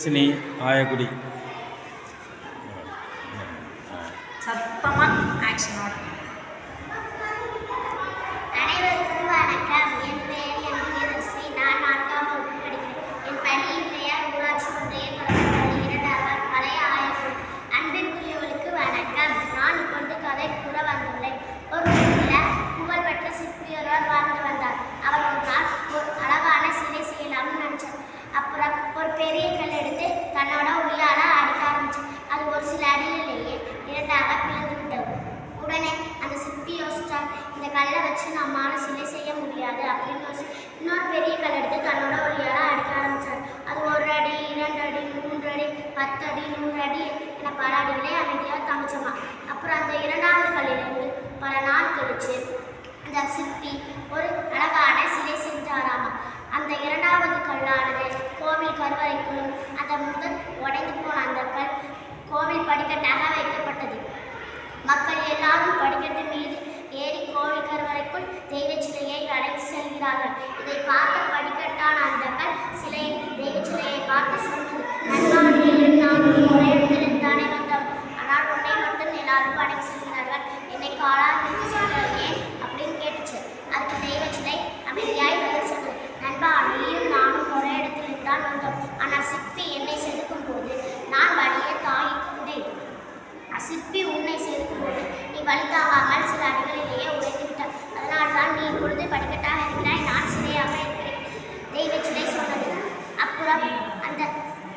Cine Ayakudi சத்தமா ஆக்ஷனோட. அனைவருக்கும் வணக்கம். என் பெயர் என் வீரஸ்ரீ. நான் 4ஆம் வகுப்பு படிக்கிறேன். என் பள்ளியின் பெயர் ஊராட்சி ஒன்றிய தொடக்கப்பள்ளி 2ஆம் பழைய ஆயக்குடி. அன்பிற்குரியவர்களுக்கு வணக்கம். நான் இப்பொழுது கதை கூற வந்துள்ளேன். ஒரு ஊரில் புகழ்பெற்ற சிற்பி ஒருவர் வாழ்ந்து வந்தார். அவர் ஒரு நாள் ஒரு அழகான சிலை செய்யலாம்னு நினைச்சார். அப்புறம் ஒரு பெரிய கல் எடுத்து தன்னோட உளியால அடிக்க ஆரம்பிச்சு. அது ஒரு சில அடியிலேயே 2ஆக பிளந்து விட்டது. உடனே அந்த சிற்பி யோசிச்சார், இந்த கல்லை வச்சு நம்மால சிலை செய்ய முடியாது அப்படின்னு யோசிச்சு இன்னொரு பெரிய கல் எடுத்து தன்னோட உளியால அடிக்க ஆரம்பிச்சார். அது 1 அடி 2 அடி 3 அடி 10 அடி 100 அடி என பல அடிகளே அமைதியாக தாமிச்சமா. அப்புறம் அந்த 2ஆவது கல்லிலிருந்து பல நாள் கழிச்சு அந்த சிற்பி ஒரு அழகான சிலை செஞ்சாராமா. அந்த 2ஆவது கல்லானது கோவில் கருவறைக்குள்ளும் அந்த முதல் உடைந்து போன அந்த கல் கோவில் படிக்கட்டாக வைக்கப்பட்டது. மக்கள் எல்லாரும் படிக்கட்டு மீது ஏறி கோவில் கருவறைக்குள் தெய்வ சிலையை அழைத்து செல்கிறார்கள். இதை பார்த்த படிக்கட்டான அந்த கல் சிலை தெய்வ சிலையை பார்த்து சொன்னது, நானும் ஒரே இடத்தில் தானே வந்தோம், ஆனால் உன்னை மட்டும் எல்லாரும் படைத்து செல்கிறார்கள், என்னை காலால் சொல்கிறேன் ஏன் அப்படின்னு கேட்டுச்சு. அதுக்கு தெய்வ சிலை அமைதியாய் பதில் சொன்னது, நண்பா, நீயும் நானும் ஒரே இடத்தில் தான் வந்தோம், ஆனால் சிற்பி என்னை செதுக்கும் போது நான் வழியை தாங்கிக் கொண்டேன். சிற்பி உன்னை செதுக்கும் போது நீ வழி தாங்காமல் சில அடிகளிலேயே உடைந்து விட்டார். அதனால் தான் நீ இப்பொழுது படிக்கட்டாக இருக்கிறாய், நான் சிலையாக இருக்கிறேன், தெய்வ சிலை சொன்னது. அப்புறம் அந்த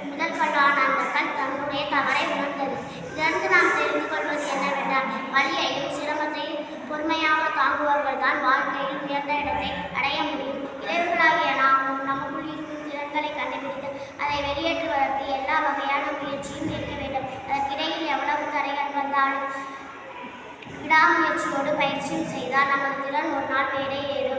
முதல் கல்லான அந்த கல் தன்னுடைய தவறை உணர்ந்தது. இதற்கு நாம் தெரிந்து கொள்வது என்னவென்றால், வலியையும் சிரமத்தையும் பொறுமையாக தாங்குபவர்கள் தான் வாழ்க்கையில் உயர்ந்த இடத்தை அடைய முடியும். இளைஞர்களாகிய நாமும் நமக்குள் இருக்கும் திறன்களை கண்டுபிடித்து அதை வெளியேற்றுவதற்கு எல்லா வகையான முயற்சியும் இருக்க வேண்டும். அதற்கிடையில் எவ்வளவு தடைகள் வந்தாலும் விடாமுயற்சியோடு பயிற்சியும் செய்தால் நமது திறன் ஒரு நாள் மேடை ஏறும்.